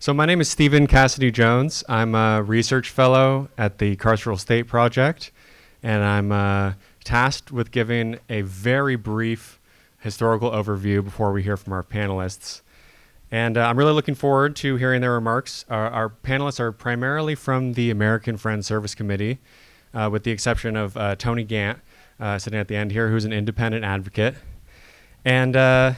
So my name is Stephen Cassidy Jones. I'm a research fellow at the Carceral State Project, and I'm tasked with giving a very brief historical overview before we hear from our panelists. And I'm really looking forward to hearing their remarks. Our panelists are primarily from the American Friends Service Committee, with the exception of Tony Gant, sitting at the end here, who's an independent advocate. And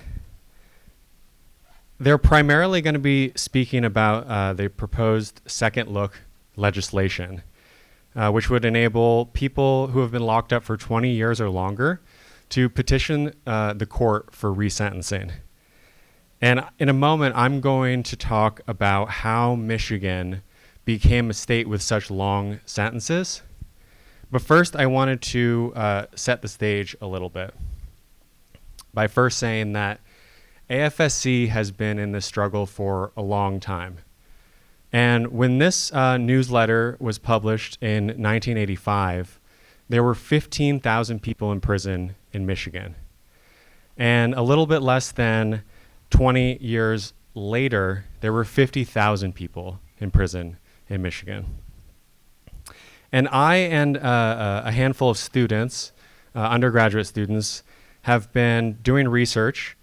they're primarily going to be speaking about the proposed second look legislation, which would enable people who have been locked up for 20 years or longer to petition the court for resentencing. And in a moment, I'm going to talk about how Michigan became a state with such long sentences. But first, I wanted to set the stage a little bit by first saying that AFSC has been in this struggle for a long time. And when this newsletter was published in 1985, there were 15,000 people in prison in Michigan. And a little bit less than 20 years later, there were 50,000 people in prison in Michigan. And I and a handful of students, undergraduate students, have been doing research,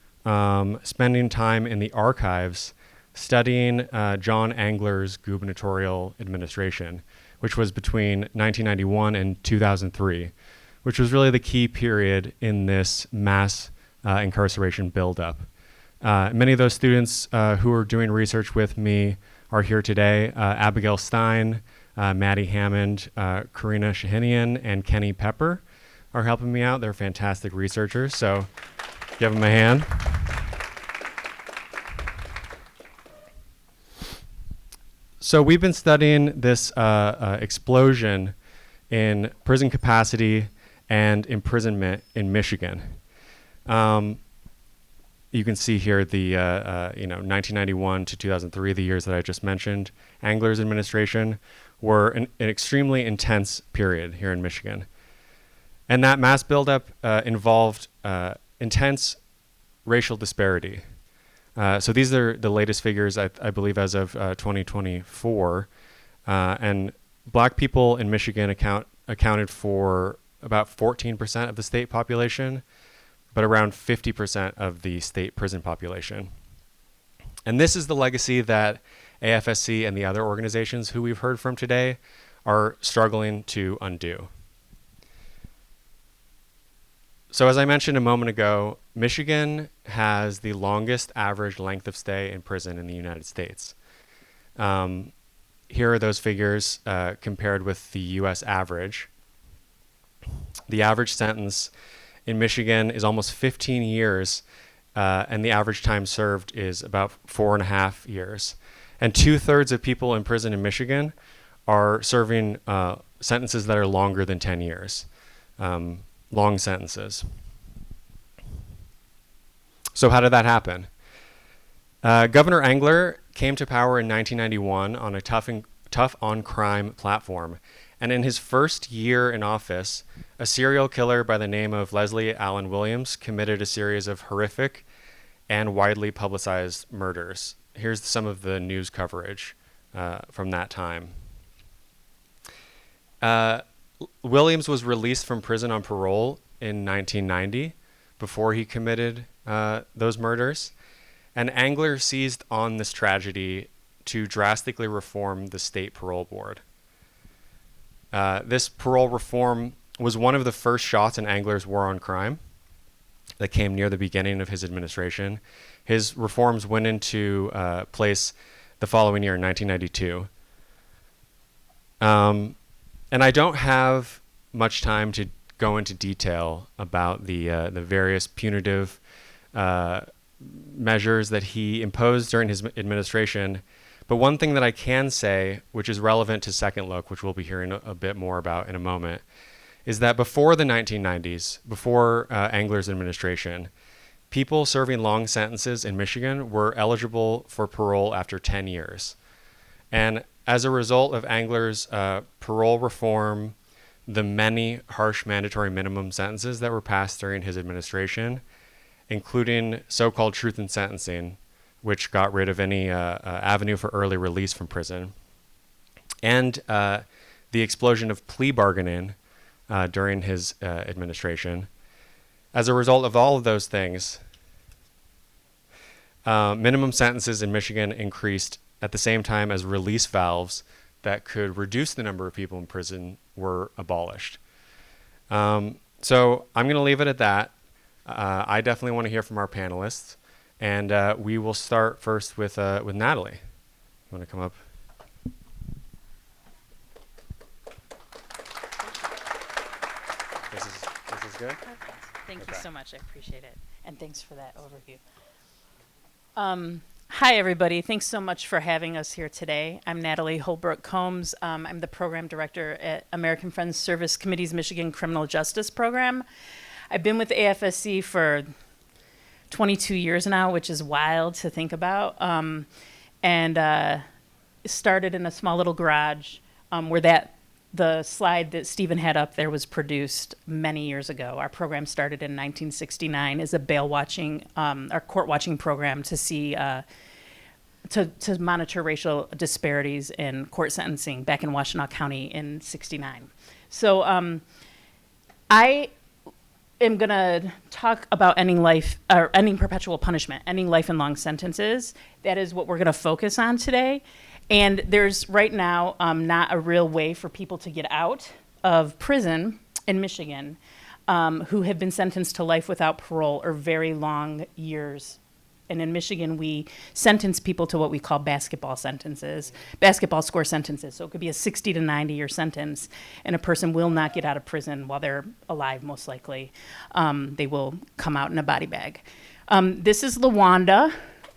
spending time in the archives studying John Angler's gubernatorial administration, which was between 1991 and 2003, which was really the key period in this mass incarceration buildup. Many of those students who are doing research with me are here today. Abigail Stein, Maddie Hammond, Karina Shahinian, and Kenny Pepper are helping me out. They're fantastic researchers, so give them a hand. So we've been studying this explosion in prison capacity and imprisonment in Michigan. You can see here the 1991 to 2003, the years that I just mentioned. Angler's administration were an extremely intense period here in Michigan. And that mass buildup involved intense racial disparity. So these are the latest figures, I believe, as of 2024. And black people in Michigan accounted for about 14% of the state population, but around 50% of the state prison population. And this is the legacy that AFSC and the other organizations who we've heard from today are struggling to undo. So as I mentioned a moment ago, Michigan has the longest average length of stay in prison in the United States. Here are those figures compared with the US average. The average sentence in Michigan is almost 15 years, and the average time served is about 4.5 years. And 2/3 of people in prison in Michigan are serving sentences that are longer than 10 years. Long sentences. So how did that happen? Governor Angler came to power in 1991 on a tough on crime platform. And in his first year in office, a serial killer by the name of Leslie Allen Williams committed a series of horrific and widely publicized murders. Here's some of the news coverage from that time. Williams was released from prison on parole in 1990 before he committed those murders. And Angler seized on this tragedy to drastically reform the state parole board. This parole reform was one of the first shots in Angler's war on crime that came near the beginning of his administration. His reforms went into place the following year, in 1992. And I don't have much time to go into detail about the various punitive measures that he imposed during his administration. But one thing that I can say, which is relevant to Second Look, which we'll be hearing a bit more about in a moment, is that before the 1990s, before Angler's administration, people serving long sentences in Michigan were eligible for parole after 10 years. And as a result of Angler's parole reform, the many harsh mandatory minimum sentences that were passed during his administration, including so-called truth in sentencing, which got rid of any avenue for early release from prison, and the explosion of plea bargaining during his administration. As a result of all of those things, minimum sentences in Michigan increased at the same time as release valves that could reduce the number of people in prison were abolished. So I'm going to leave it at that. I definitely want to hear from our panelists, and we will start first with Natalie. You want to come up? This is good? Perfect. Thank you so much. I appreciate it. And thanks for that overview. Hi, everybody. Thanks so much for having us here today. I'm Natalie Holbrook-Combs. I'm the program director at American Friends Service Committee's Michigan Criminal Justice Program. I've been with AFSC for 22 years now, which is wild to think about. And started in a small little garage where the slide that Stephen had up there was produced many years ago. Our program started in 1969 as a bail watching, our court watching program to see, to monitor racial disparities in court sentencing back in Washtenaw County in '69. So I am gonna talk about ending perpetual punishment, ending life and long sentences. That is what we're gonna focus on today. And there's right now not a real way for people to get out of prison in Michigan who have been sentenced to life without parole or very long years. And in Michigan, we sentence people to what we call basketball score sentences. So it could be a 60 to 90 year sentence, and a person will not get out of prison while they're alive, most likely. They will come out in a body bag. This is LaWanda,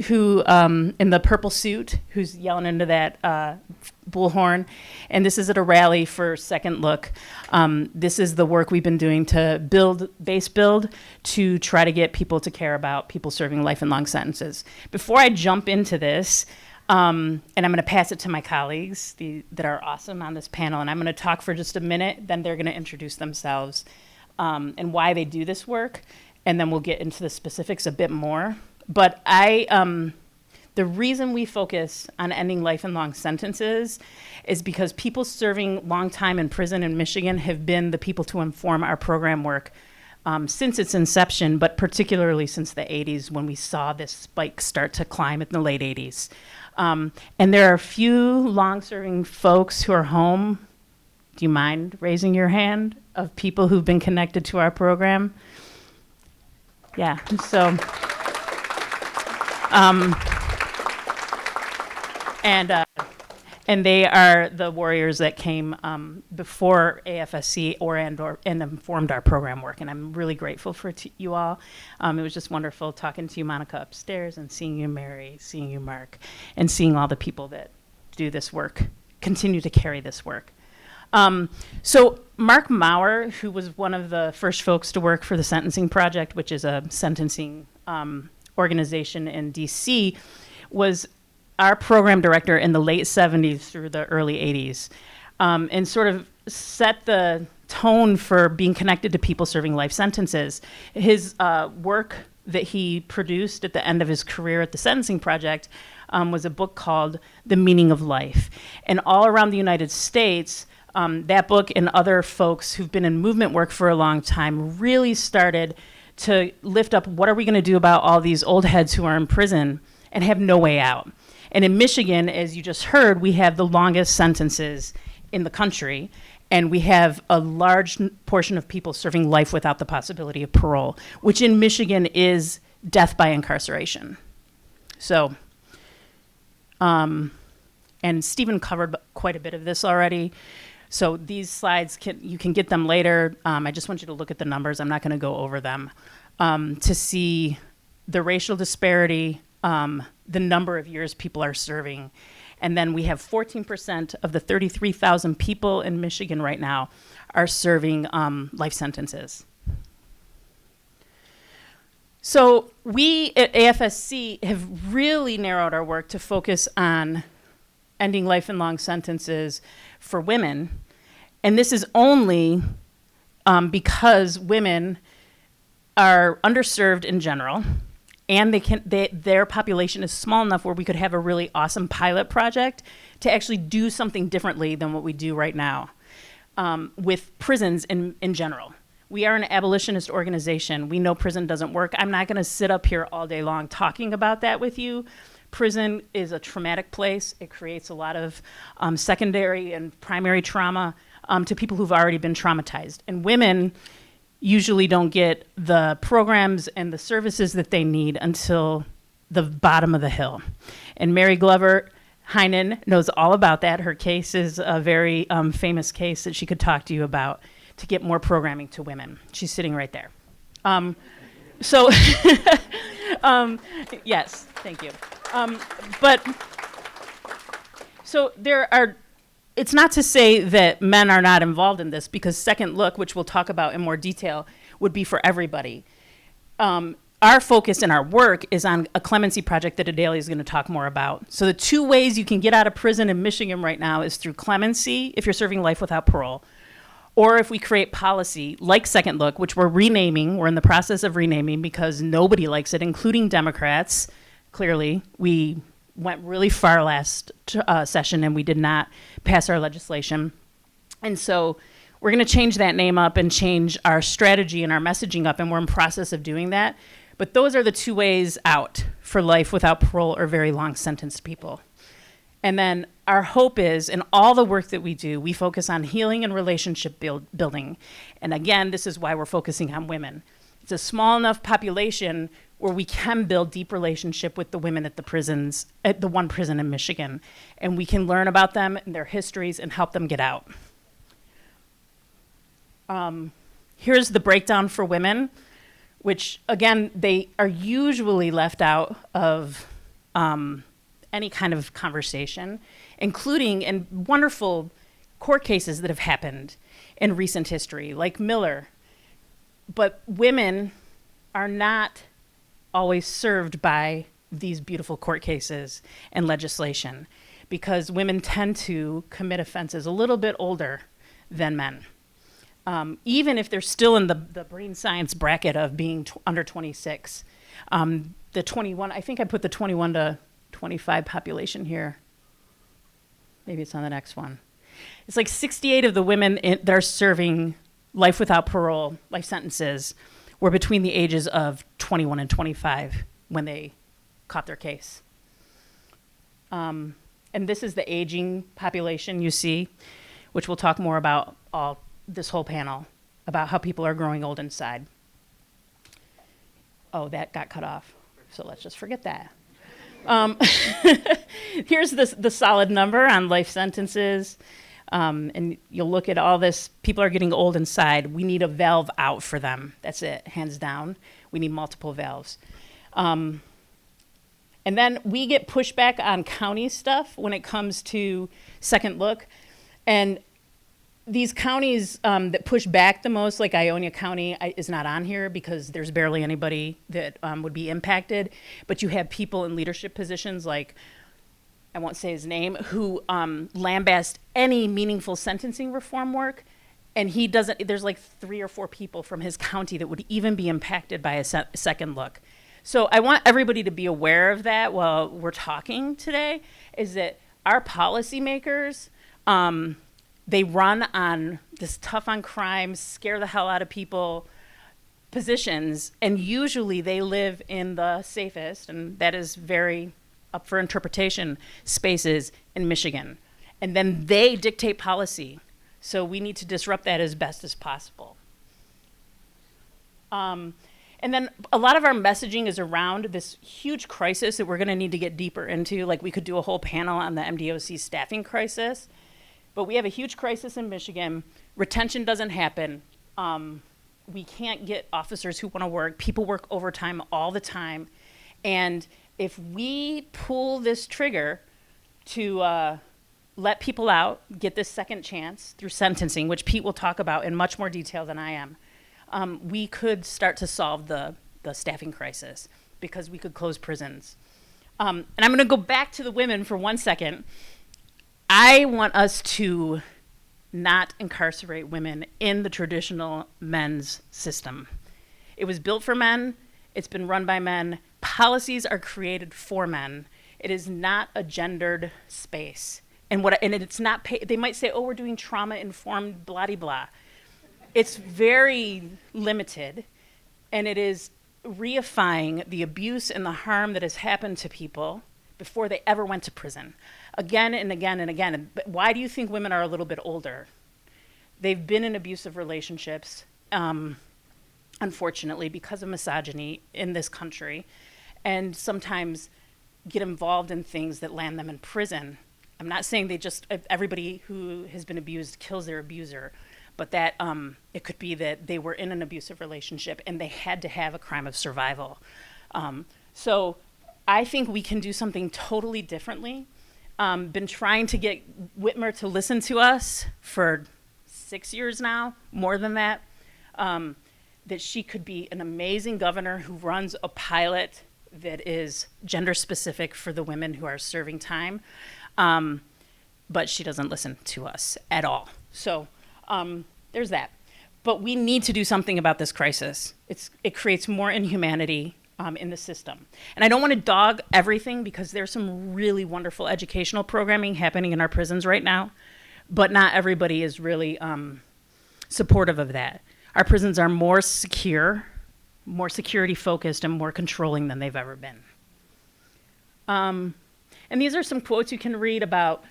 who in the purple suit, who's yelling into that bullhorn. And this is at a rally for Second Look. This is the work we've been doing to build to try to get people to care about people serving life and long sentences. Before I jump into this, and I'm going to pass it to my colleagues that are awesome on this panel, and I'm going to talk for just a minute, then they're going to introduce themselves and why they do this work, and then we'll get into the specifics a bit more. But the reason we focus on ending life and long sentences is because people serving long time in prison in Michigan have been the people to inform our program work since its inception, but particularly since the 80s when we saw this spike start to climb in the late 80s. And there are a few long-serving folks who are home. Do you mind raising your hand of people who've been connected to our program? Yeah, so... And they are the warriors that came before AFSC and informed our program work. And I'm really grateful for you all. It was just wonderful talking to you, Monica, upstairs, and seeing you, Mary, seeing you, Mark, and seeing all the people that do this work, continue to carry this work. So Mark Maurer, who was one of the first folks to work for the Sentencing Project, which is a sentencing organization in DC, was our program director in the late 70s through the early 80s, and sort of set the tone for being connected to people serving life sentences. His work that he produced at the end of his career at the Sentencing Project was a book called The Meaning of Life. And all around the United States, that book and other folks who've been in movement work for a long time really started to lift up what are we going to do about all these old heads who are in prison and have no way out. And in Michigan, as you just heard, we have the longest sentences in the country, and we have a large portion of people serving life without the possibility of parole, which in Michigan is death by incarceration. So, and Stephen covered quite a bit of this already. So these slides, you can get them later. I just want you to look at the numbers. I'm not going to go over them. To see the racial disparity, the number of years people are serving. And then we have 14% of the 33,000 people in Michigan right now are serving life sentences. So we at AFSC have really narrowed our work to focus on ending life and long sentences for women. And this is only because women are underserved in general, and their population is small enough where we could have a really awesome pilot project to actually do something differently than what we do right now with prisons in general. We are an abolitionist organization. We know prison doesn't work. I'm not going to sit up here all day long talking about that with you. Prison is a traumatic place. It creates a lot of secondary and primary trauma to people who've already been traumatized. And women usually don't get the programs and the services that they need until the bottom of the hill. And Mary Glover Heinen knows all about that. Her case is a very famous case that she could talk to you about to get more programming to women. She's sitting right there. Yes, thank you. So it's not to say that men are not involved in this, because Second Look, which we'll talk about in more detail, would be for everybody. Our focus in our work is on a clemency project that Adalia is going to talk more about. So the two ways you can get out of prison in Michigan right now is through clemency, if you're serving life without parole, or if we create policy like Second Look, which we're renaming. We're in the process of renaming because nobody likes it, including Democrats. Clearly, we went really far last session and we did not pass our legislation. And so we're going to change that name up and change our strategy and our messaging up, and we're in process of doing that. But those are the two ways out for life without parole or very long sentenced people. And then our hope is, in all the work that we do, we focus on healing and relationship building. And again, this is why we're focusing on women. It's a small enough population where we can build deep relationship with the women at the prisons, at the one prison in Michigan. And we can learn about them and their histories and help them get out. Here's the breakdown for women, which, again, they are usually left out of any kind of conversation, including in wonderful court cases that have happened in recent history, like Miller. But women are not always served by these beautiful court cases and legislation, because women tend to commit offenses a little bit older than men. Even if they're still in the brain science bracket of being under 26. The 21, I think I put the 21 to 25 population here. Maybe it's on the next one. It's like 68 of the women that are serving life without parole, life sentences, were between the ages of 21 and 25 when they caught their case. And this is the aging population you see, which we'll talk more about this whole panel, about how people are growing old inside. Oh, that got cut off. So let's just forget that. Here's the solid number on life sentences. And you'll look at all this. People are getting old inside. We need a valve out for them. That's it, hands down. We need multiple valves. And then we get pushback on county stuff when it comes to Second Look. And these counties that push back the most, like Ionia County, is not on here because there's barely anybody that would be impacted. But you have people in leadership positions like, I won't say his name, who lambast any meaningful sentencing reform work. And he doesn't, there's like 3 or 4 people from his county that would even be impacted by a Second Look. So I want everybody to be aware of that while we're talking today, is that our policymakers, they run on this tough on crime, scare the hell out of people positions, and usually they live in the safest, and that is very up for interpretation, spaces in Michigan. And then they dictate policy. So we need to disrupt that as best as possible. And then a lot of our messaging is around this huge crisis that we're going to need to get deeper into. Like, we could do a whole panel on the MDOC staffing crisis. But we have a huge crisis in Michigan. Retention doesn't happen. We can't get officers who want to work. People work overtime all the time. And if we pull this trigger to let people out, get this second chance through sentencing, which Pete will talk about in much more detail than I am, we could start to solve the staffing crisis, because we could close prisons. And I'm going to go back to the women for 1 second. I want us to not incarcerate women in the traditional men's system. It was built for men. It's been run by men. Policies are created for men. It is not a gendered space. And it's not, they might say, oh, we're doing trauma-informed blah-de-blah. It's very limited, and it is reifying the abuse and the harm that has happened to people before they ever went to prison. Again and again and again. But why do you think women are a little bit older? They've been in abusive relationships, unfortunately, because of misogyny in this country, and sometimes get involved in things that land them in prison. I'm not saying everybody who has been abused kills their abuser, but that it could be that they were in an abusive relationship and they had to have a crime of survival. So I think we can do something totally differently. Been trying to get Whitmer to listen to us for 6 years now, more than that, that she could be an amazing governor who runs a pilot that is gender specific for the women who are serving time. But she doesn't listen to us at all. So there's that. But we need to do something about this crisis. It creates more inhumanity in the system. And I don't want to dog everything, because there's some really wonderful educational programming happening in our prisons right now, but not everybody is really supportive of that. Our prisons are more secure, more security focused, and more controlling than they've ever been. And these are some quotes you can read about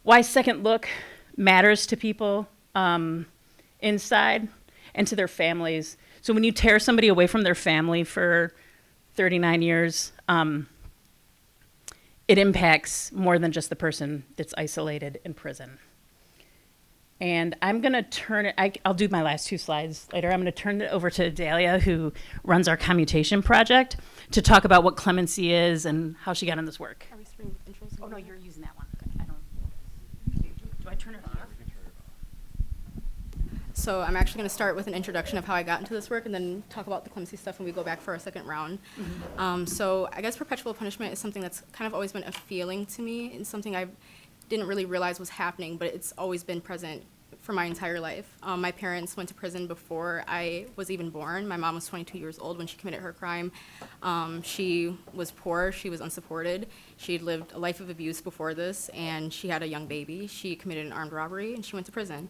why Second Look matters to people inside and to their families. So when you tear somebody away from their family for 39 years, it impacts more than just the person that's isolated in prison. And I'm going to turn it, I'll do my last 2 slides later. I'm going to turn it over to Adalia, who runs our commutation project, to talk about what clemency is and how she got in this work. Are we starting with intros? Oh, no, you're using that one. Okay. Do I turn it off? So I'm actually going to start with an introduction of how I got into this work, and then talk about the clemency stuff when we go back for our second round. Mm-hmm. So I guess perpetual punishment is something that's kind of always been a feeling to me, and something I didn't really realize was happening, but it's always been present for my entire life. My parents went to prison before I was even born. My mom was 22 years old when she committed her crime. She was poor, she was unsupported. She'd lived a life of abuse before this, and she had a young baby. She committed an armed robbery, and she went to prison.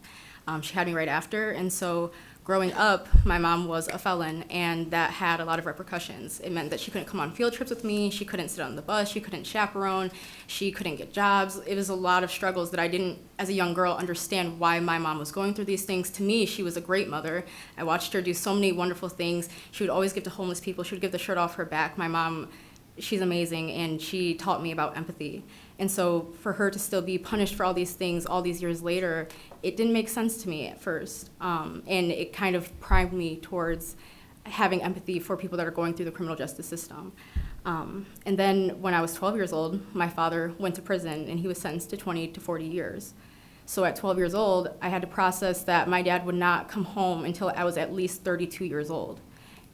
She had me right after, and so growing up, my mom was a felon, and that had a lot of repercussions. It meant that she couldn't come on field trips with me, she couldn't sit on the bus, she couldn't chaperone, she couldn't get jobs. It was a lot of struggles that I didn't, as a young girl, understand why my mom was going through these things. To me, she was a great mother. I watched her do so many wonderful things. She would always give to homeless people. She would give the shirt off her back. My mom, she's amazing, and she taught me about empathy. And so for her to still be punished for all these things all these years later, it didn't make sense to me at first. And it kind of primed me towards having empathy for people that are going through the criminal justice system. And then when I was 12 years old, my father went to prison, and he was sentenced to 20 to 40 years. So at 12 years old, I had to process that my dad would not come home until I was at least 32 years old.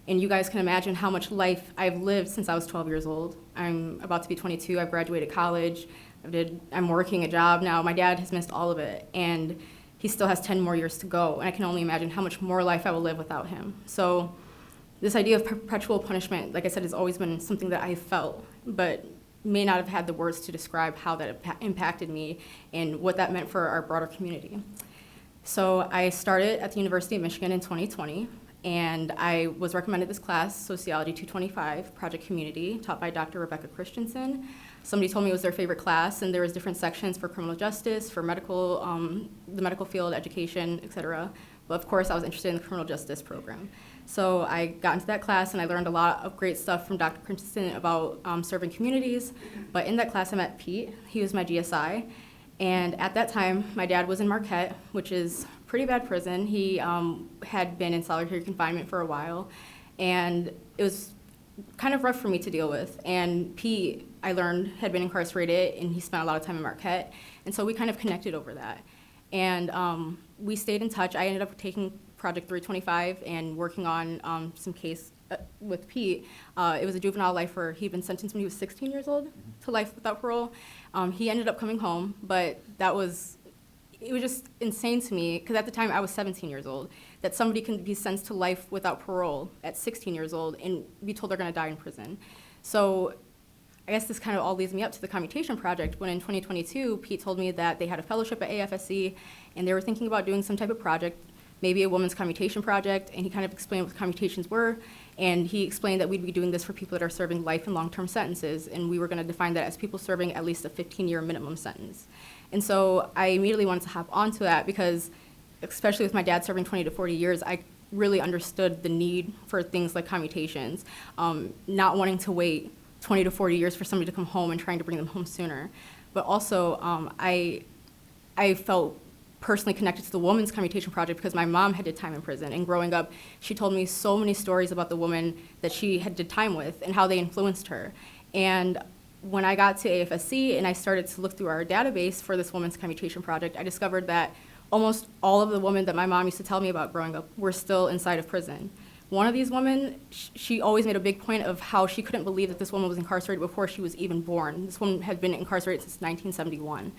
And you guys can imagine how much life I've lived since I was 12 years old. I'm about to be 22. I've graduated college. I'm working a job now. My dad has missed all of it, and he still has 10 more years to go. And I can only imagine how much more life I will live without him. So this idea of perpetual punishment, like I said, has always been something that I felt, but may not have had the words to describe how that impacted me and what that meant for our broader community. So I started at the University of Michigan in 2020. And I was recommended this class, Sociology 225, Project Community, taught by Dr. Rebecca Christensen. Somebody told me it was their favorite class, and there was different sections for criminal justice, for medical, the medical field, education, et cetera. But of course, I was interested in the criminal justice program. So I got into that class, and I learned a lot of great stuff from Dr. Christensen about serving communities. But in that class, I met Pete. He was my GSI. And at that time, my dad was in Marquette, which is pretty bad prison. He had been in solitary confinement for a while, and it was kind of rough for me to deal with. And Pete, I learned, had been incarcerated, and he spent a lot of time in Marquette, and so we kind of connected over that. And we stayed in touch. I ended up taking Project 325 and working on some case with Pete. It was a juvenile lifer. He'd been sentenced when he was 16 years old to life without parole. He ended up coming home, but it was just insane to me, because at the time I was 17 years old, that somebody can be sentenced to life without parole at 16 years old and be told they're going to die in prison. So I guess this kind of all leads me up to the commutation project, when in 2022, Pete told me that they had a fellowship at AFSC, and they were thinking about doing some type of project, maybe a women's commutation project, and he kind of explained what commutations were, and he explained that we'd be doing this for people that are serving life and long-term sentences, and we were going to define that as people serving at least a 15-year minimum sentence. And so I immediately wanted to hop onto that because, especially with my dad serving 20 to 40 years, I really understood the need for things like commutations, not wanting to wait 20 to 40 years for somebody to come home and trying to bring them home sooner. But also, I felt personally connected to the Women's Commutation Project because my mom had did time in prison. And growing up, she told me so many stories about the women that she had did time with and how they influenced her. And when I got to AFSC and I started to look through our database for this Women's Commutation Project, I discovered that almost all of the women that my mom used to tell me about growing up were still inside of prison. One of these women, she always made a big point of how she couldn't believe that this woman was incarcerated before she was even born. This woman had been incarcerated since 1971.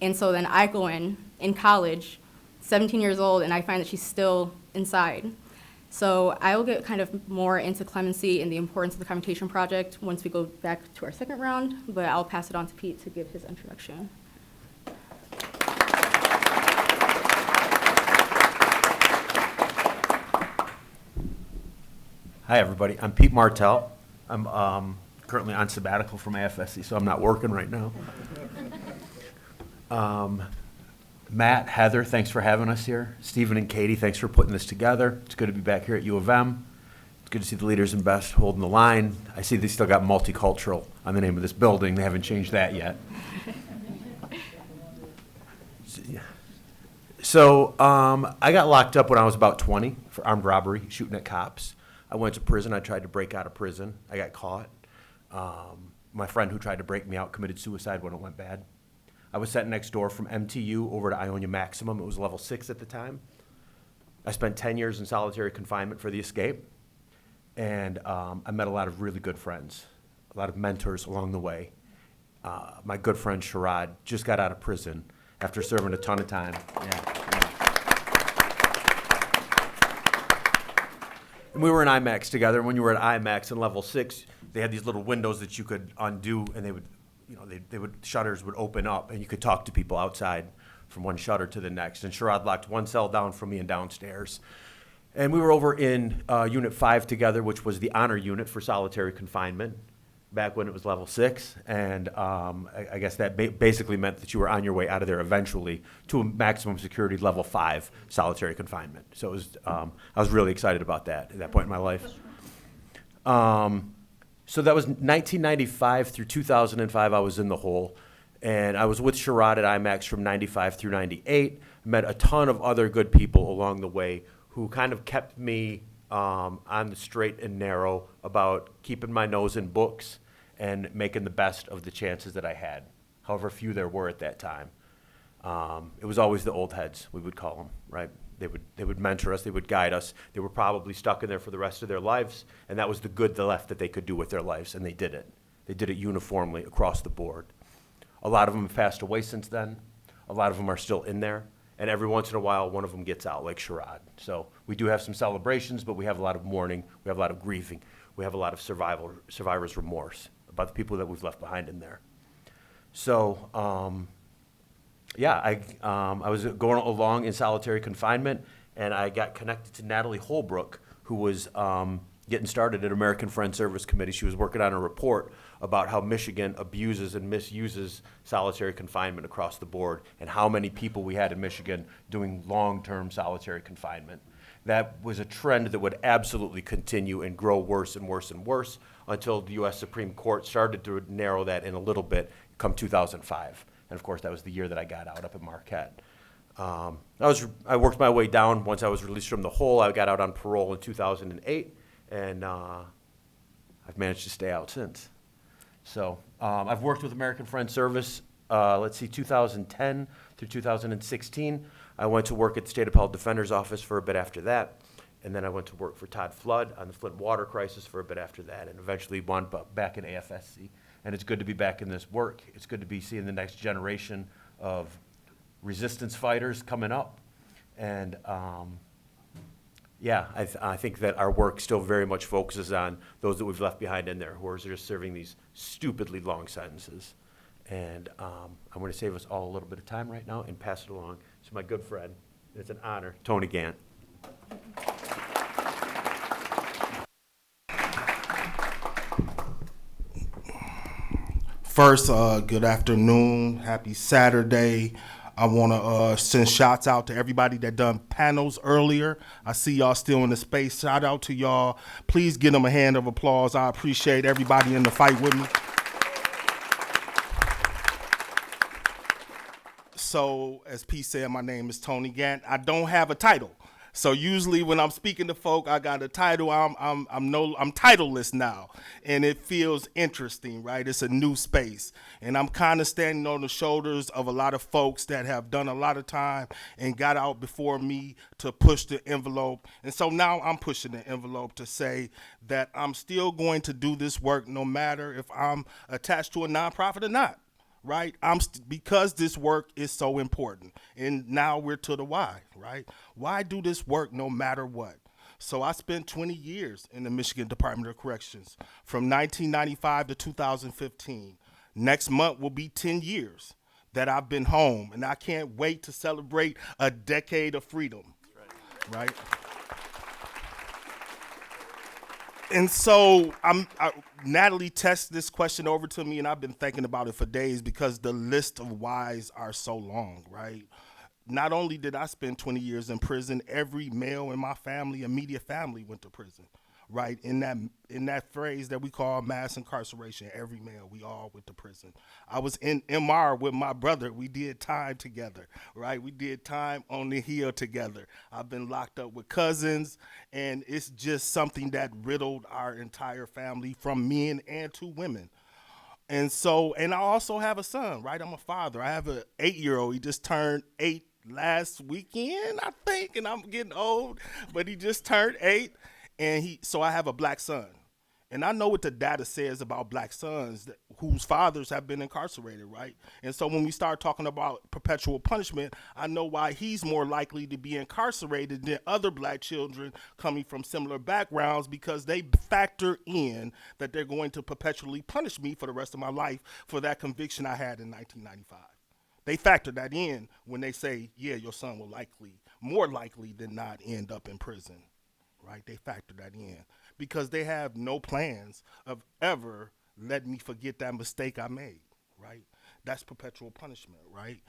And so then I go in college, 17 years old, and I find that she's still inside. So I will get kind of more into clemency and the importance of the commutation project once we go back to our second round, but I'll pass it on to Pete to give his introduction. Hi, everybody. I'm Pete Martel. I'm currently on sabbatical from AFSC, so I'm not working right now. Matt, Heather, thanks for having us here. Stephen and Katie, thanks for putting this together. It's good to be back here at U of M. It's good to see the leaders and best holding the line. I see they still got multicultural on the name of this building. They haven't changed that yet. So I got locked up when I was about 20 for armed robbery, shooting at cops. I went to prison. I tried to break out of prison. I got caught. My friend who tried to break me out committed suicide when it went bad. I was sent next door from MTU over to Ionia Maximum. It was level 6 at the time. I spent 10 years in solitary confinement for the escape. And I met a lot of really good friends, a lot of mentors along the way. My good friend Sherrod just got out of prison after serving a ton of time. And we were in IMAX together. When you were at IMAX in level 6, they had these little windows that you could undo, and they would, shutters would open up, and you could talk to people outside from one shutter to the next. And Sherrod locked one cell down from me and downstairs. And we were over in Unit 5 together, which was the honor unit for solitary confinement, back when it was level 6. And I guess that basically meant that you were on your way out of there eventually to a maximum security level 5 solitary confinement. So it was, I was really excited about that at that point in my life. So that was 1995 through 2005. I was in the hole. And I was with Sherrod at IMAX from 95 through 98. Met a ton of other good people along the way who kind of kept me on the straight and narrow about keeping my nose in books and making the best of the chances that I had, however few there were at that time. It was always the old heads, we would call them, right? They would mentor us, they would guide us. They were probably stuck in there for the rest of their lives, and that was the good, the left that they could do with their lives, and they did it. They did it uniformly across the board. A lot of them have passed away since then. A lot of them are still in there. And every once in a while, one of them gets out, like Sherrod. So we do have some celebrations, but we have a lot of mourning. We have a lot of grieving. We have a lot of survivor's remorse about the people that we've left behind in there. So, I was going along in solitary confinement, and I got connected to Natalie Holbrook, who was getting started at American Friends Service Committee. She was working on a report about how Michigan abuses and misuses solitary confinement across the board and how many people we had in Michigan doing long-term solitary confinement. That was a trend that would absolutely continue and grow worse and worse and worse until the U.S. Supreme Court started to narrow that in a little bit come 2005. And of course, that was the year that I got out up at Marquette. I worked my way down. Once I was released from the hole, I got out on parole in 2008, and I've managed to stay out since. So I've worked with American Friends Service, 2010 through 2016. I went to work at the State Appellate Defender's Office for a bit after that, and then I went to work for Todd Flood on the Flint water crisis for a bit after that, and eventually wound up back in AFSC. And it's good to be back in this work. It's good to be seeing the next generation of resistance fighters coming up. And Yeah, I think that our work still very much focuses on those that we've left behind in there who are just serving these stupidly long sentences. And I'm going to save us all a little bit of time right now and pass it along to my good friend. It's an honor, Tony Gant. First, good afternoon. Happy Saturday. I want to send shouts out to everybody that done panels earlier. I see y'all still in the space. Shout out to y'all. Please give them a hand of applause. I appreciate everybody in the fight with me. So, as P said, my name is Tony Gant. I don't have a title. So usually when I'm speaking to folk, I got a title. I'm titleless now, and it feels interesting, right? It's a new space, and I'm kind of standing on the shoulders of a lot of folks that have done a lot of time and got out before me to push the envelope. And so now I'm pushing the envelope to say that I'm still going to do this work no matter if I'm attached to a nonprofit or not. Right? Because this work is so important. And now we're to the why, right? Why do this work no matter what? So I spent 20 years in the Michigan Department of Corrections from 1995 to 2015. Next month will be 10 years that I've been home, and I can't wait to celebrate a decade of freedom, right? And so Natalie texted this question over to me, and I've been thinking about it for days because the list of whys are so long, right? Not only did I spend 20 years in prison, every male in my family, immediate family, went to prison, right? In that phrase that we call mass incarceration, every male, we all went to prison. I was in MR with my brother. We did time together, right? We did time on the Hill together. I've been locked up with cousins, and it's just something that riddled our entire family, from men and to women. And so, and I also have a son, right? I'm a father. I have an 8-year-old. He just turned 8 last weekend, I think, and I'm getting old, but he just turned 8. And so I have a black son. And I know what the data says about black sons whose fathers have been incarcerated, right? And so when we start talking about perpetual punishment, I know why he's more likely to be incarcerated than other black children coming from similar backgrounds, because they factor in that they're going to perpetually punish me for the rest of my life for that conviction I had in 1995. They factor that in when they say, yeah, your son will more likely than not, end up in prison. Right? They factor that in because they have no plans of ever letting me forget that mistake I made, right? That's perpetual punishment, right?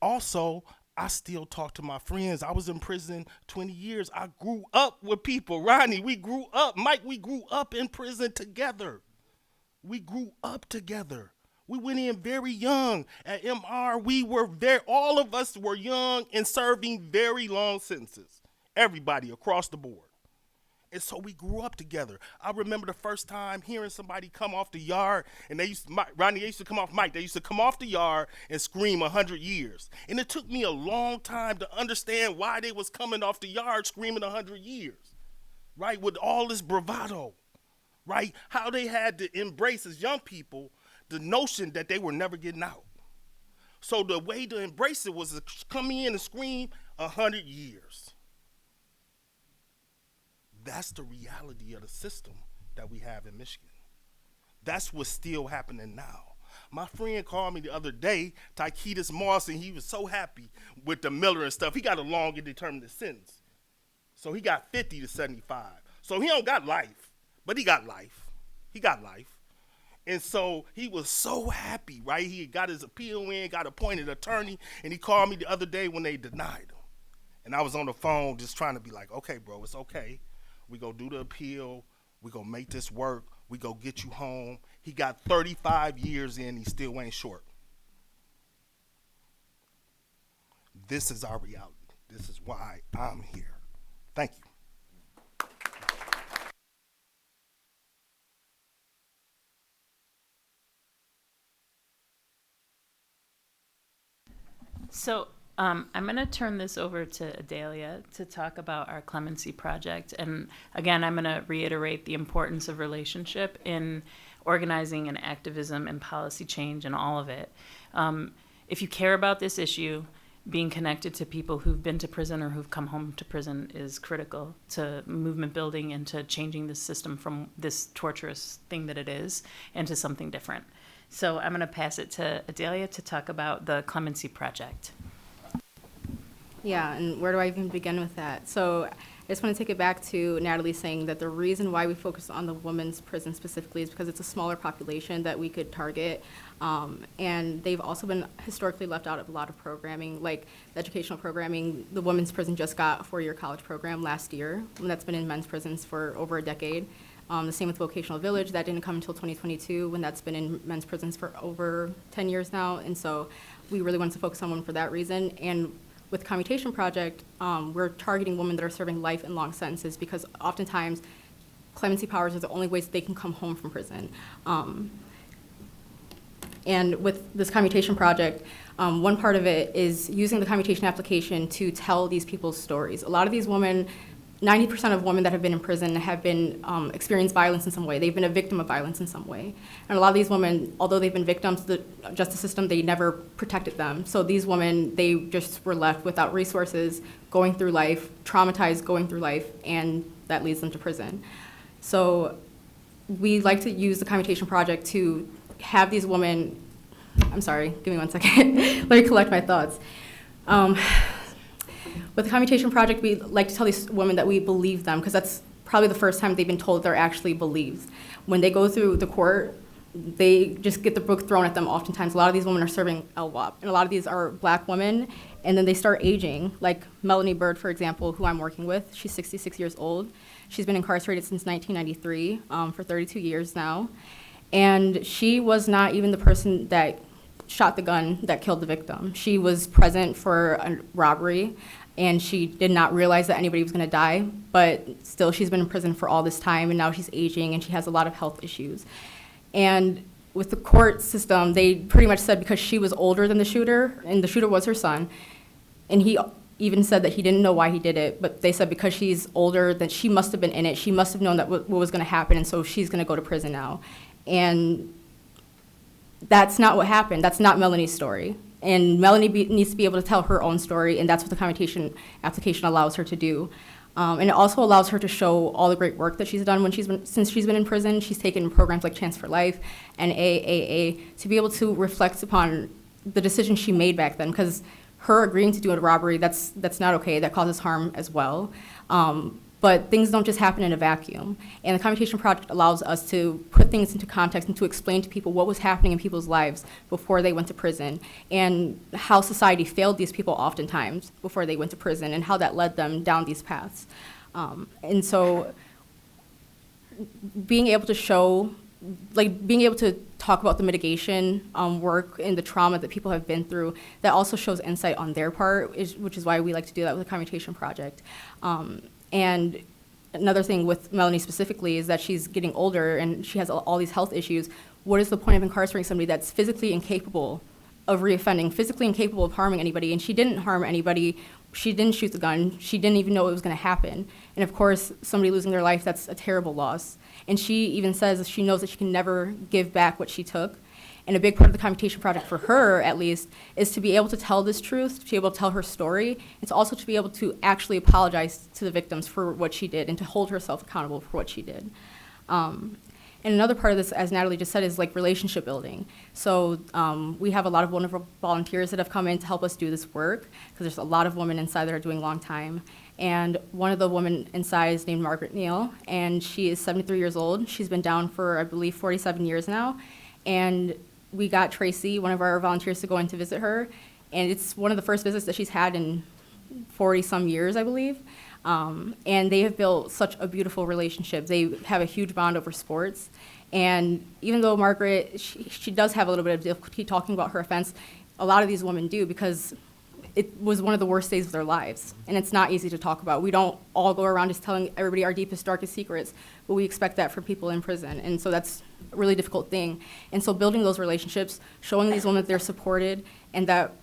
Also, I still talk to my friends. I was in prison 20 years. I grew up with people. Ronnie, we grew up. Mike, we grew up in prison together. We grew up together. We went in very young. At MR, all of us were young and serving very long sentences. Everybody across the board. And so we grew up together. I remember the first time hearing somebody come off the yard, and they used to come off the yard and scream 100 years. And it took me a long time to understand why they was coming off the yard screaming 100 years, right? With all this bravado, right? How they had to embrace as young people the notion that they were never getting out. So the way to embrace it was to come in and scream 100 years. That's the reality of the system that we have in Michigan. That's what's still happening now. My friend called me the other day, Tyketus Moss, and he was so happy with the Miller and stuff. He got a long indeterminate sentence. So he got 50 to 75. So he don't got life, but he got life. He got life. And so he was so happy, right? He got his appeal in, got appointed attorney, and he called me the other day when they denied him. And I was on the phone just trying to be like, okay, bro, it's okay. We go do the appeal. We go make this work. We go get you home. He got 35 years in. He still ain't short. This is our reality. This is why I'm here. Thank you. So I'm going to turn this over to Adalia to talk about our clemency project. And again, I'm going to reiterate the importance of relationship in organizing and activism and policy change and all of it. If you care about this issue, being connected to people who've been to prison or who've come home to prison is critical to movement building and to changing the system from this torturous thing that it is into something different. So I'm going to pass it to Adalia to talk about the Clemency Project. Yeah, and where do I even begin with that? So I just want to take it back to Natalie saying that the reason why we focus on the women's prison specifically is because it's a smaller population that we could target. And they've also been historically left out of a lot of programming, like the educational programming. The women's prison just got a 4-year college program last year, and that's been in men's prisons for over a decade. The same with Vocational Village. That didn't come until 2022, when that's been in men's prisons for over 10 years now. And so we really wanted to focus on women for that reason. And with the Commutation Project, we're targeting women that are serving life and long sentences because oftentimes clemency powers are the only ways that they can come home from prison. And with this Commutation Project, one part of it is using the commutation application to tell these people's stories. A lot of these women, 90% of women that have been in prison have been experienced violence in some way. They've been a victim of violence in some way. And a lot of these women, although they've been victims, the justice system, they never protected them. So these women, they just were left without resources, going through life, traumatized going through life, and that leads them to prison. So we like to use the Commutation Project to have these women, I'm sorry, give me 1 second. Let me collect my thoughts. With the Commutation Project, we like to tell these women that we believe them, because that's probably the first time they've been told they're actually believed. When they go through the court, they just get the book thrown at them oftentimes. A lot of these women are serving LWOP, and a lot of these are black women, and then they start aging, like Melanie Bird, for example, who I'm working with. She's 66 years old. She's been incarcerated since 1993 for 32 years now. And she was not even the person that shot the gun that killed the victim. She was present for a robbery, and she did not realize that anybody was going to die, but still she's been in prison for all this time, and now she's aging, and she has a lot of health issues. And with the court system, they pretty much said because she was older than the shooter, and the shooter was her son, and he even said that he didn't know why he did it, but they said because she's older, that she must have been in it, she must have known that what was going to happen, and so she's going to go to prison now. And that's not what happened. That's not Melanie's story. And Melanie needs to be able to tell her own story, and that's what the commutation application allows her to do. And it also allows her to show all the great work that she's done since she's been in prison. She's taken programs like Chance for Life and AAA to be able to reflect upon the decision she made back then, because her agreeing to do a robbery, that's not okay. That causes harm as well. But things don't just happen in a vacuum. And the Commutation Project allows us to put things into context and to explain to people what was happening in people's lives before they went to prison, and how society failed these people oftentimes before they went to prison, and how that led them down these paths. And so being able to show, being able to talk about the mitigation work and the trauma that people have been through, that also shows insight on their part, which is why we like to do that with the Commutation Project. And another thing with Melanie specifically is that she's getting older and she has all these health issues. What is the point of incarcerating somebody that's physically incapable of reoffending, physically incapable of harming anybody? And she didn't harm anybody. She didn't shoot the gun. She didn't even know it was going to happen. And of course, somebody losing their life, that's a terrible loss. And she even says she knows that she can never give back what she took. And a big part of the Commutation Project for her, at least, is to be able to tell this truth, to be able to tell her story, and to also to be able to actually apologize to the victims for what she did and to hold herself accountable for what she did. And another part of this, as Natalie just said, is like relationship building. So we have a lot of wonderful volunteers that have come in to help us do this work, because there's a lot of women inside that are doing long time. And one of the women inside is named Margaret Neal, and she is 73 years old. She's been down for, I believe, 47 years now. And we got Tracy, one of our volunteers, to go in to visit her. And it's one of the first visits that she's had in 40-some years, I believe. And they have built such a beautiful relationship. They have a huge bond over sports. And even though Margaret, she does have a little bit of difficulty talking about her offense, a lot of these women do, because it was one of the worst days of their lives. And it's not easy to talk about. We don't all go around just telling everybody our deepest, darkest secrets, but we expect that from people in prison. And so that's a really difficult thing. And so building those relationships, showing these women that they're supported and that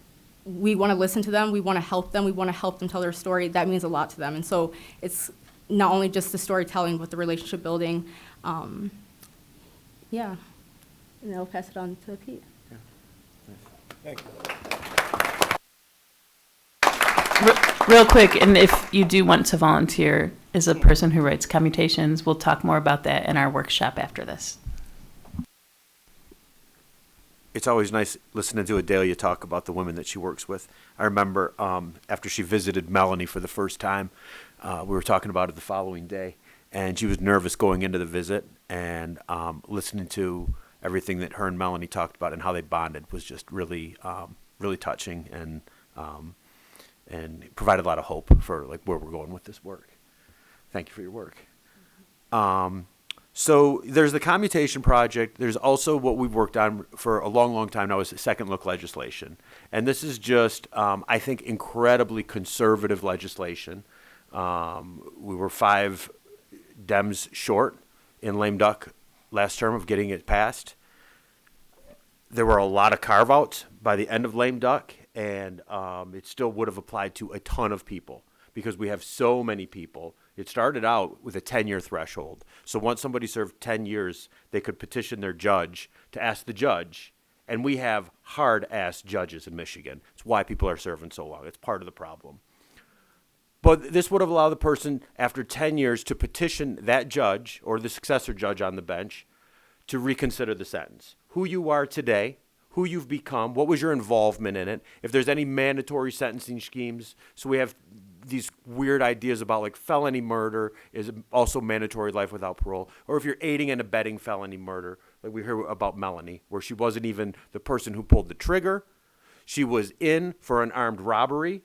we want to listen to them, we want to help them, we want to help them tell their story, that means a lot to them. And so it's not only just the storytelling, but the relationship building. Yeah. And I'll pass it on to Pete. Thank you. Real quick, and if you do want to volunteer as a person who writes commutations, we'll talk more about that in our workshop after this. It's always nice listening to Adalia talk about the women that she works with. I remember after she visited Melanie for the first time, we were talking about it the following day, and she was nervous going into the visit, and listening to everything that her and Melanie talked about and how they bonded was just really, really touching, and provided a lot of hope for like where we're going with this work. Thank you for your work. So there's the commutation project. There's also what we've worked on for a long, long time now is second look legislation. And this is just, I think, incredibly conservative legislation. We were 5 Dems short in lame duck last term of getting it passed. There were a lot of carve-outs by the end of lame duck, and it still would have applied to a ton of people because we have so many people. It started out with a 10-year threshold. So once somebody served 10 years, they could petition their judge to ask the judge. And we have hard-ass judges in Michigan. It's why people are serving so long. It's part of the problem. But this would have allowed the person after 10 years to petition that judge or the successor judge on the bench to reconsider the sentence. Who you are today, who you've become, what was your involvement in it, if there's any mandatory sentencing schemes. So we have these weird ideas about like felony murder is also mandatory life without parole, or if you're aiding and abetting felony murder, like we heard about Melanie, where she wasn't even the person who pulled the trigger. She was in for an armed robbery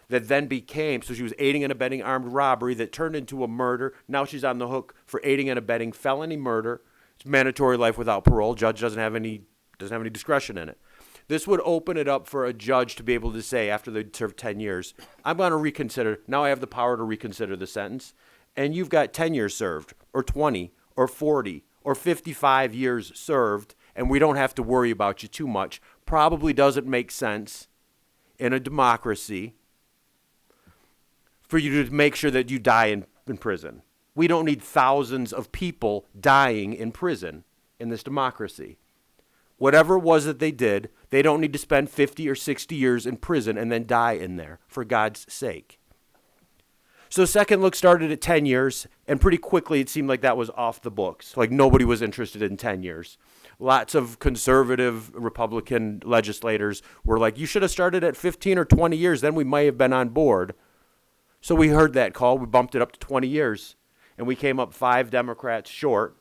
that then became, so she was aiding and abetting armed robbery that turned into a murder. Now she's on the hook for aiding and abetting felony murder. It's mandatory life without parole. Judge doesn't have any discretion in it. This would open it up for a judge to be able to say after they serve 10 years, I'm going to reconsider. Now I have the power to reconsider the sentence. And you've got 10 years served or 20 or 40 or 55 years served, and we don't have to worry about you too much. Probably doesn't make sense in a democracy for you to make sure that you die in prison. We don't need thousands of people dying in prison in this democracy. Whatever it was that they did, they don't need to spend 50 or 60 years in prison and then die in there, for God's sake. So second look started at 10 years, and pretty quickly it seemed like that was off the books. Like nobody was interested in 10 years. Lots of conservative Republican legislators were like, you should have started at 15 or 20 years, then we might have been on board. So we heard that call, we bumped it up to 20 years, and we came up 5 Democrats short,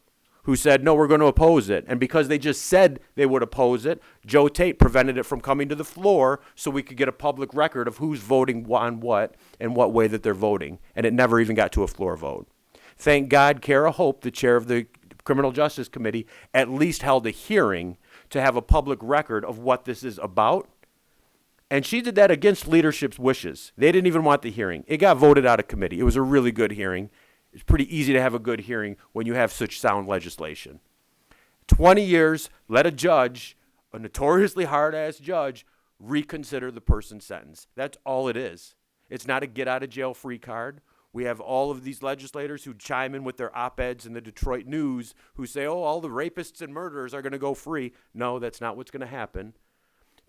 who said, no, we're going to oppose it. And because they just said they would oppose it, Joe Tate prevented it from coming to the floor so we could get a public record of who's voting on what and what way that they're voting. And it never even got to a floor vote. Thank God, Kara Hope, the chair of the Criminal Justice Committee, at least held a hearing to have a public record of what this is about. And she did that against leadership's wishes. They didn't even want the hearing. It got voted out of committee. It was a really good hearing. It's pretty easy to have a good hearing when you have such sound legislation. 20 years, let a judge, a notoriously hard-ass judge, reconsider the person's sentence. That's all it is. It's not a get-out-of-jail-free card. We have all of these legislators who chime in with their op-eds in the Detroit News who say, oh, all the rapists and murderers are going to go free. No, that's not what's going to happen.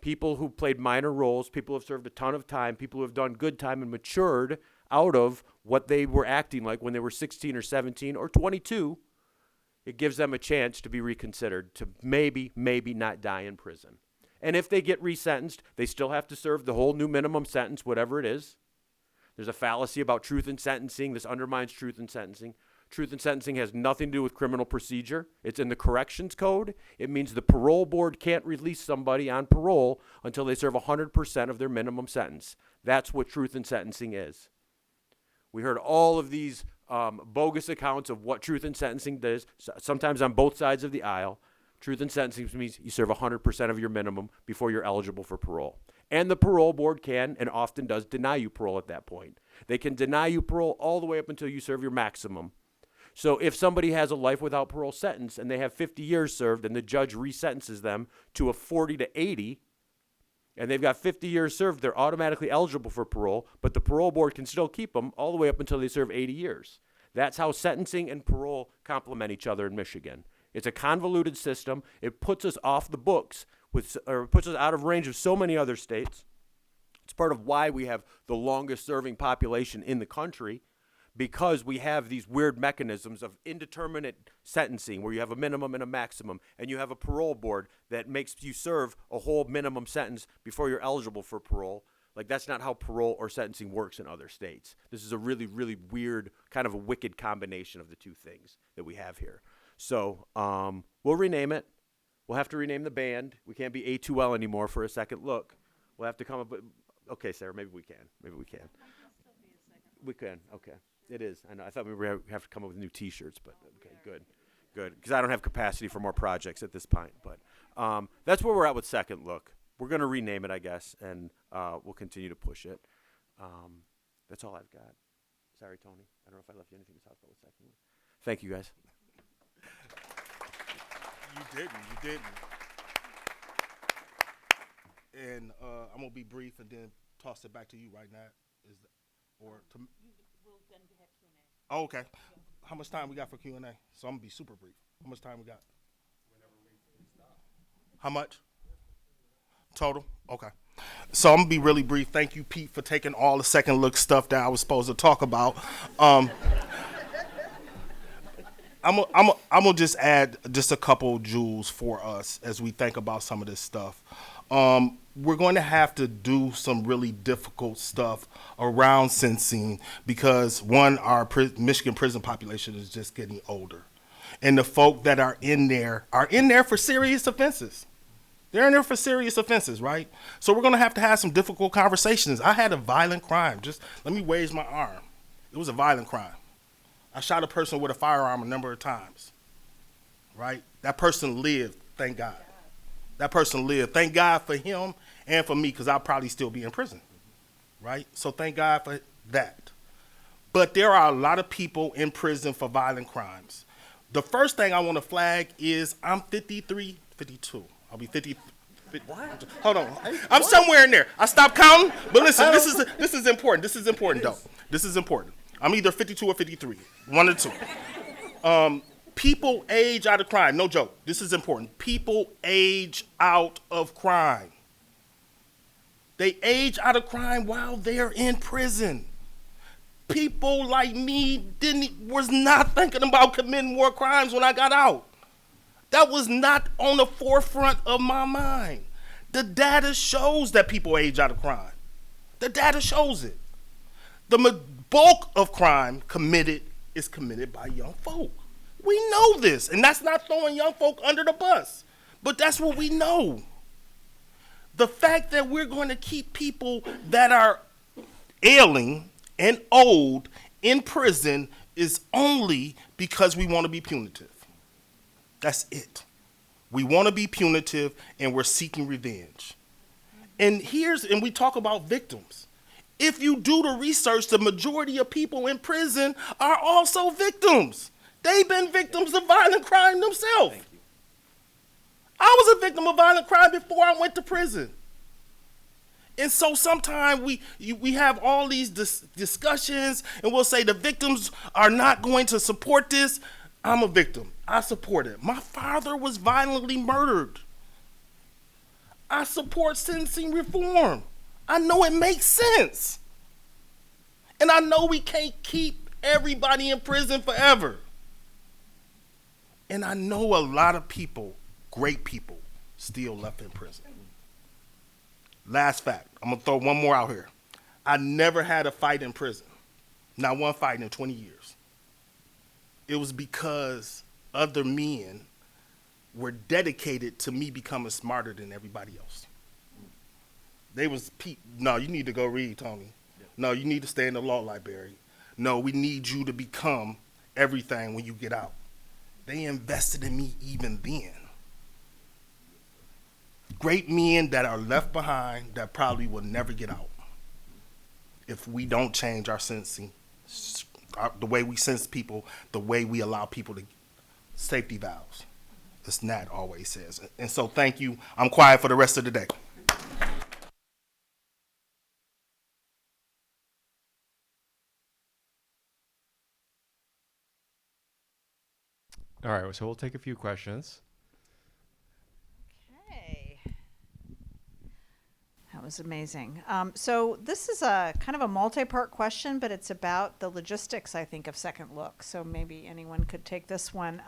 People who played minor roles, people who have served a ton of time, people who have done good time and matured out of what they were acting like when they were 16 or 17 or 22, it gives them a chance to be reconsidered, to maybe not die in prison. And if they get resentenced, they still have to serve the whole new minimum sentence, whatever it is. There's a fallacy about truth in sentencing. This undermines truth in sentencing. Truth in sentencing has nothing to do with criminal procedure. It's in the corrections code. It means the parole board can't release somebody on parole until they serve 100% of their minimum sentence. That's what truth in sentencing is. We heard all of these bogus accounts of what truth in sentencing does, sometimes on both sides of the aisle. Truth in sentencing means you serve 100% of your minimum before you're eligible for parole. And the parole board can, and often does, deny you parole at that point. They can deny you parole all the way up until you serve your maximum. So if somebody has a life without parole sentence and they have 50 years served and the judge resentences them to a 40 to 80, and they've got 50 years served, they're automatically eligible for parole, but the parole board can still keep them all the way up until they serve 80 years. That's how sentencing and parole complement each other in Michigan. It's a convoluted system. It puts us off the books, or puts us out of range of so many other states. It's part of why we have the longest serving population in the country, because we have these weird mechanisms of indeterminate sentencing where you have a minimum and a maximum, and you have a parole board that makes you serve a whole minimum sentence before you're eligible for parole. Like, that's not how parole or sentencing works in other states. This is a really, really weird, kind of a wicked combination of the two things that we have here. So we'll rename it. We'll have to rename the band. We can't be A2L anymore for a second look. We'll have to come up with, okay, Sarah, maybe we can. Maybe we can. We can, okay. It is. I know. I thought we would have to come up with new T-shirts, but okay, good. Because I don't have capacity for more projects at this point. But that's where we're at with Second Look. We're going to rename it, I guess, and we'll continue to push it. That's all I've got. Sorry, Tony. I don't know if I left you anything to talk about with Second Look. Thank you, guys. You didn't. And I'm going to be brief and then toss it back to you right now. Or to We'll then have Q&A. Oh, okay. How much time we got for Q&A? So I'm gonna be super brief. How much time we got? Whenever we stop. How much? Total? Okay. So I'm gonna be really brief. Thank you, Pete, for taking all the Second Look stuff that I was supposed to talk about. I'm gonna just add just a couple jewels for us as we think about some of this stuff. We're going to have to do some really difficult stuff around sentencing because, one, our Michigan prison population is just getting older. And the folk that are in there for serious offenses. They're in there for serious offenses, right? So we're going to have some difficult conversations. I had a violent crime. Just let me raise my arm. It was a violent crime. I shot a person with a firearm a number of times, right? That person lived, thank God. That person lived. Thank God for him and for me, because I'll probably still be in prison, right? So thank God for that. But there are a lot of people in prison for violent crimes. The first thing I want to flag is I'm 52. I'll be 50. What? Hold on. I'm somewhere in there. I stopped counting. But listen, this is important. This is important, though. This is important. I'm either 52 or 53. One or two. People age out of crime. No joke. This is important. People age out of crime. They age out of crime while they're in prison. People like me was not thinking about committing more crimes when I got out. That was not on the forefront of my mind. The data shows that people age out of crime. The data shows it. The bulk of crime is committed by young folk. We know this, and that's not throwing young folk under the bus, but that's what we know. The fact that we're going to keep people that are ailing and old in prison is only because we want to be punitive. That's it. We want to be punitive, and we're seeking revenge. And we talk about victims. If you do the research, the majority of people in prison are also victims. They've been victims of violent crime themselves. I was a victim of violent crime before I went to prison. And so sometimes we have all these discussions, and we'll say the victims are not going to support this. I'm a victim. I support it. My father was violently murdered. I support sentencing reform. I know it makes sense. And I know we can't keep everybody in prison forever. And I know a lot of people, great people, still left in prison. Last fact, I'm going to throw one more out here. I never had a fight in prison. Not one fight in 20 years. It was because other men were dedicated to me becoming smarter than everybody else. They was, no, you need to go read, Tony. No, you need to stay in the law library. No, we need you to become everything when you get out. They invested in me even then. Great men that are left behind that probably will never get out if we don't change our sentencing, the way we sentence people, the way we allow people to safety valves, as Nat always says. And so thank you. I'm quiet for the rest of the day. All right, so we'll take a few questions. Okay. was amazing. So this is a kind of a multi-part question, but it's about the logistics, I think, of Second Look. So maybe anyone could take this one.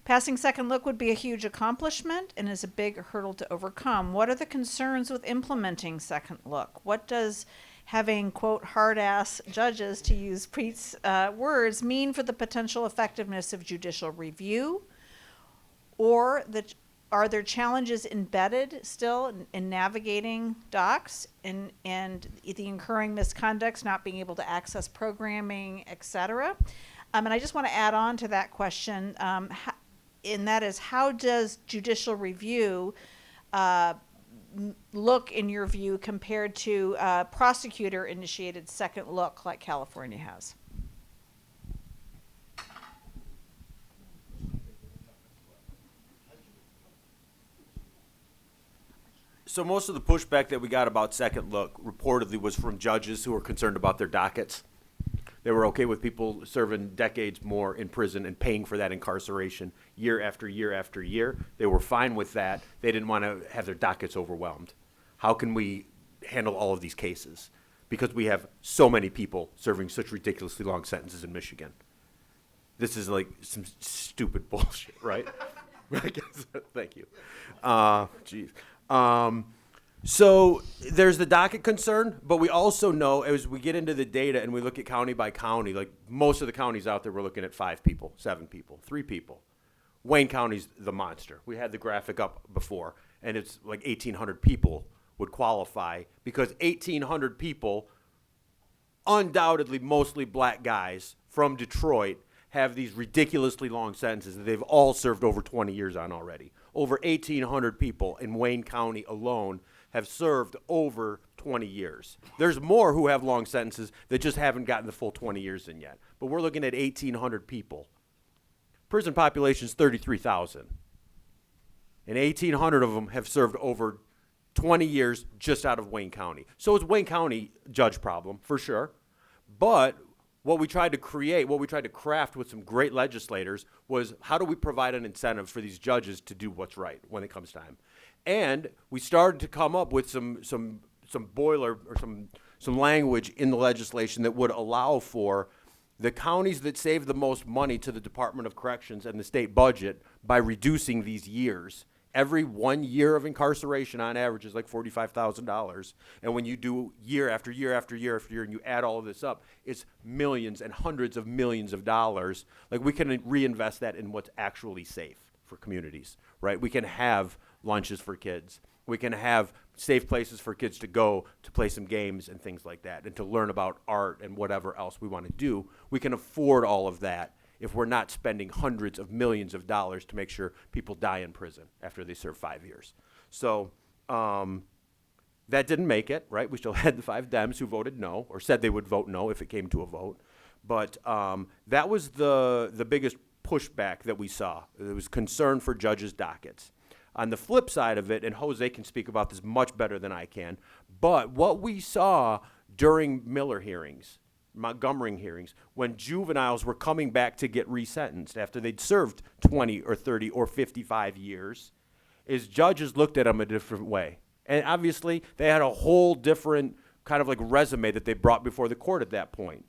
Passing Second Look would be a huge accomplishment and is a big hurdle to overcome. What are the concerns with implementing Second Look? What does having, quote, hard-ass judges, to use Preet's words, mean for the potential effectiveness of judicial review? Or are there challenges embedded still in navigating docs and the incurring misconducts, not being able to access programming, et cetera? And I just want to add on to that question, and that is, how does judicial review look, in your view, compared to prosecutor-initiated Second Look like California has? So most of the pushback that we got about Second Look reportedly was from judges who were concerned about their dockets. They were okay with people serving decades more in prison and paying for that incarceration year after year after year. They were fine with that. They didn't want to have their dockets overwhelmed. How can we handle all of these cases? Because we have so many people serving such ridiculously long sentences in Michigan. This is like some stupid bullshit, right? Thank you. Geez. So there's the docket concern, but we also know as we get into the data and we look at county by county, like most of the counties out there, we're looking at 5 people, 7 people, 3 people. Wayne County's the monster. We had the graphic up before, and it's like 1,800 people would qualify because 1,800 people, undoubtedly mostly black guys from Detroit, have these ridiculously long sentences that they've all served over 20 years on already. Over 1,800 people in Wayne County alone have served over 20 years. There's more who have long sentences that just haven't gotten the full 20 years in yet. But we're looking at 1,800 people. Prison population is 33,000. And 1,800 of them have served over 20 years just out of Wayne County. So it's Wayne County judge problem, for sure. But what we tried to create, what we tried to craft with some great legislators was how do we provide an incentive for these judges to do what's right when it comes time. And we started to come up with some boiler or some language in the legislation that would allow for the counties that save the most money to the Department of Corrections and the state budget by reducing these years. Every 1 year of incarceration on average is like $45,000. And when you do year after year after year after year and you add all of this up, it's millions and hundreds of millions of dollars. Like we can reinvest that in what's actually safe for communities, right? We can have lunches for kids. We can have safe places for kids to go to play some games and things like that and to learn about art and whatever else we want to do. We can afford all of that if we're not spending hundreds of millions of dollars to make sure people die in prison after they serve 5 years. So that didn't make it, right? We still had the 5 Dems who voted no, or said they would vote no if it came to a vote. But that was the biggest pushback that we saw. There was concern for judges' dockets. On the flip side of it, and Jose can speak about this much better than I can, but what we saw during Miller hearings, Montgomery hearings, when juveniles were coming back to get resentenced after they'd served 20 or 30 or 55 years, is judges looked at them a different way. And obviously, they had a whole different kind of like resume that they brought before the court at that point.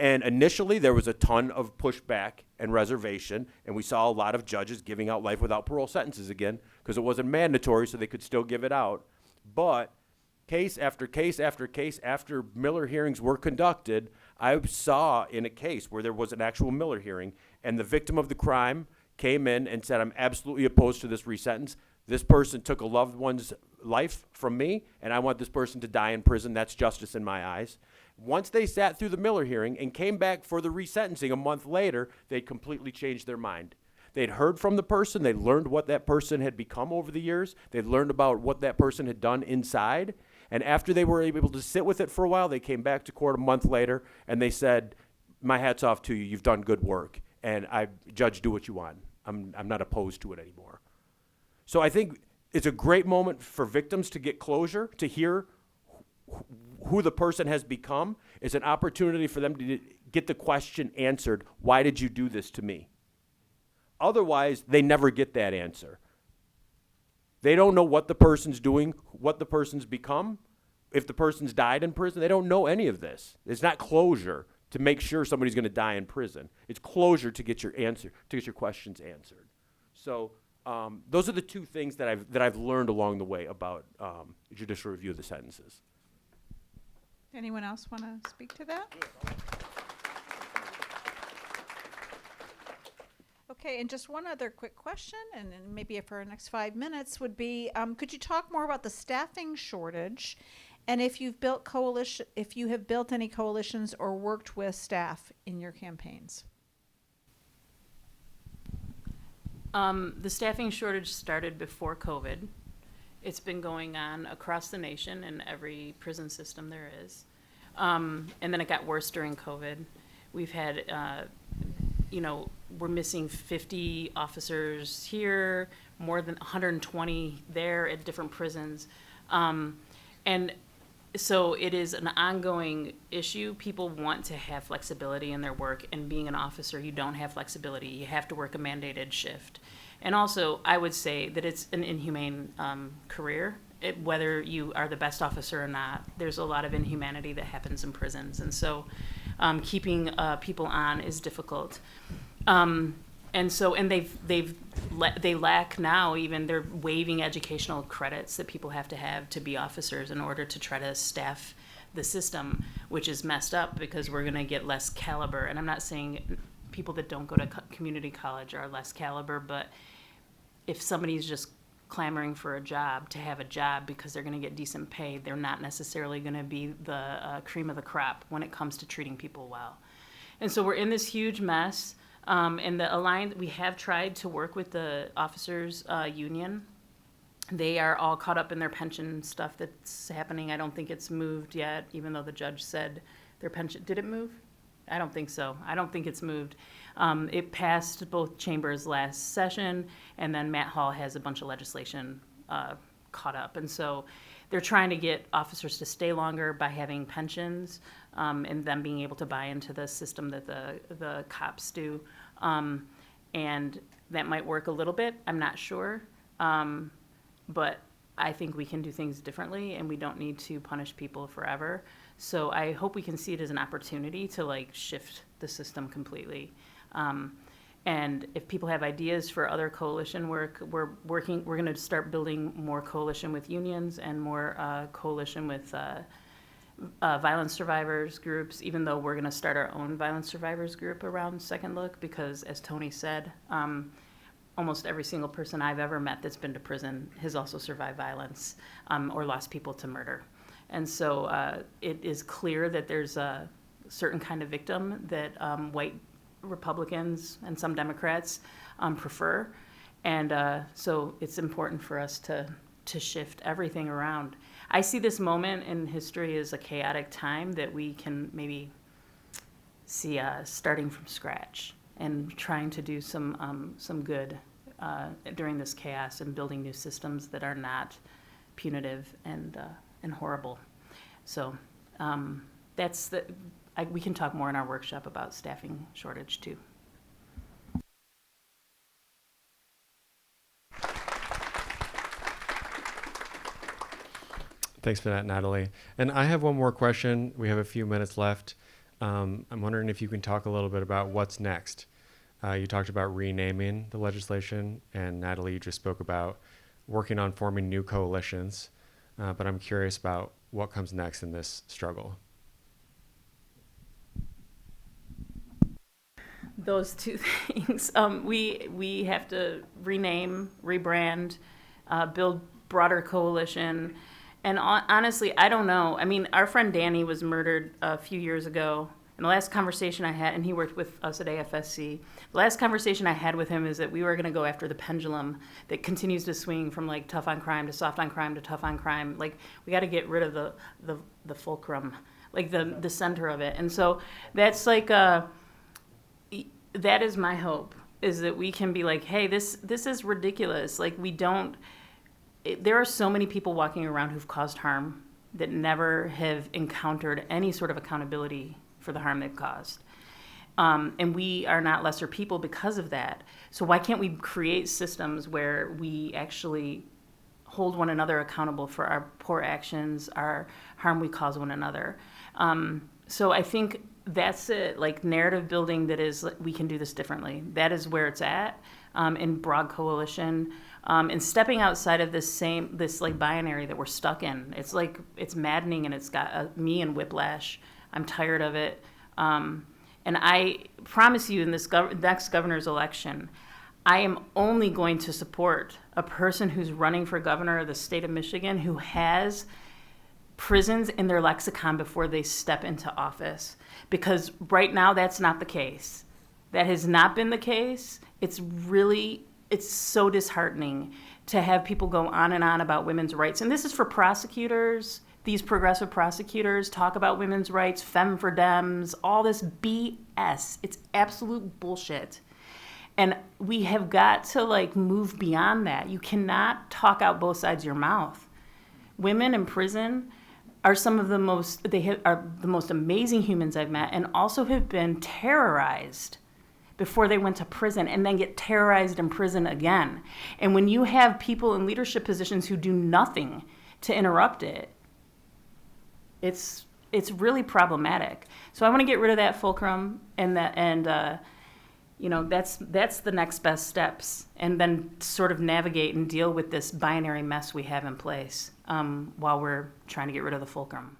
And initially, there was a ton of pushback and reservation, and we saw a lot of judges giving out life without parole sentences again because it wasn't mandatory, so they could still give it out. But case after case after case after Miller hearings were conducted, I saw in a case where there was an actual Miller hearing, and the victim of the crime came in and said, I'm absolutely opposed to this resentence. This person took a loved one's life from me, and I want this person to die in prison. That's justice in my eyes. Once they sat through the Miller hearing and came back for the resentencing a month later, they'd completely changed their mind. They'd heard from the person. They'd learned what that person had become over the years. They'd learned about what that person had done inside. And after they were able to sit with it for a while, they came back to court a month later, and they said, my hat's off to you. You've done good work. And Judge, do what you want. I'm not opposed to it anymore. So I think it's a great moment for victims to get closure, to hear who the person has become. It's an opportunity for them to get the question answered, why did you do this to me? Otherwise, they never get that answer. They don't know what the person's doing, what the person's become, if the person's died in prison, they don't know any of this. It's not closure to make sure somebody's going to die in prison. It's closure to get your questions answered. So those are the two things that I've learned along the way about judicial review of the sentences. Anyone else want to speak to that? Okay, and just one other quick question, and then maybe for our next 5 minutes would be, could you talk more about the staffing shortage, and if you have built any coalitions or worked with staff in your campaigns? The staffing shortage started before COVID. It's been going on across the nation in every prison system there is. And then it got worse during COVID. We've had, we're missing 50 officers here, more than 120 there at different prisons. And so it is an ongoing issue. People want to have flexibility in their work, and being an officer, you don't have flexibility. You have to work a mandated shift. And also, I would say that it's an inhumane career. Whether you are the best officer or not, there's a lot of inhumanity that happens in prisons. And so keeping people on is difficult. And they lack now, even they're waiving educational credits that people have to be officers in order to try to staff the system, which is messed up because we're going to get less caliber. And I'm not saying people that don't go to community college are less caliber, but if somebody's just clamoring for a job to have a job because they're going to get decent pay, they're not necessarily going to be the cream of the crop when it comes to treating people well. And so we're in this huge mess. And the Alliance, we have tried to work with the officers union. They are all caught up in their pension stuff that's happening. I don't think it's moved yet, even though the judge said their pension, did it move? I don't think so. I don't think it's moved. It passed both chambers last session, and then Matt Hall has a bunch of legislation caught up. And so they're trying to get officers to stay longer by having pensions and them being able to buy into the system that the cops do. And that might work a little bit. I'm not sure. But I think we can do things differently, and we don't need to punish people forever. So I hope we can see it as an opportunity to shift the system completely. And if people have ideas for other coalition work, we're going to start building more coalition with unions and more coalition with violence survivors groups, even though we're going to start our own violence survivors group around Second Look, because as Tony said, almost every single person I've ever met that's been to prison has also survived violence or lost people to murder. And so it is clear that there's a certain kind of victim that white Republicans and some Democrats prefer. And so it's important for us to shift everything around. I see this moment in history as a chaotic time that we can maybe see starting from scratch and trying to do some good during this chaos and building new systems that are not punitive and horrible. So we can talk more in our workshop about staffing shortage too. Thanks for that, Natalie. And I have one more question. We have a few minutes left. I'm wondering if you can talk a little bit about what's next. You talked about renaming the legislation, and Natalie, you just spoke about working on forming new coalitions. But I'm curious about what comes next in this struggle. Those two things. We have to rename, rebrand, build broader coalition. And honestly, I don't know. I mean, our friend Danny was murdered a few years ago. And the last conversation I had, and he worked with us at AFSC, the last conversation I had with him is that we were going to go after the pendulum that continues to swing from tough on crime to soft on crime to tough on crime. We got to get rid of the fulcrum, the center of it. And so that's that is my hope, is that we can be hey, this is ridiculous. There are so many people walking around who've caused harm that never have encountered any sort of accountability for the harm they've caused. And we are not lesser people because of that. So why can't we create systems where we actually hold one another accountable for our poor actions, our harm we cause one another. So I think that's it, like narrative building that is, we can do this differently. That is where it's at in broad coalition. And stepping outside of this like binary that we're stuck in. It's like, it's maddening, and it's got me in whiplash. I'm tired of it. And I promise you in this next governor's election, I am only going to support a person who's running for governor of the state of Michigan who has prisons in their lexicon before they step into office. Because right now, that's not the case. That has not been the case. It's so disheartening to have people go on and on about women's rights. And this is for prosecutors. These progressive prosecutors talk about women's rights, femme for dems, all this BS. It's absolute bullshit. And we have got to like move beyond that. You cannot talk out both sides of your mouth. Women in prison are some of the most, are the most amazing humans I've met, and also have been terrorized before they went to prison, and then get terrorized in prison again. And when you have people in leadership positions who do nothing to interrupt it, it's really problematic. So I want to get rid of that fulcrum, and that's the next best steps, and then sort of navigate and deal with this binary mess we have in place while we're trying to get rid of the fulcrum.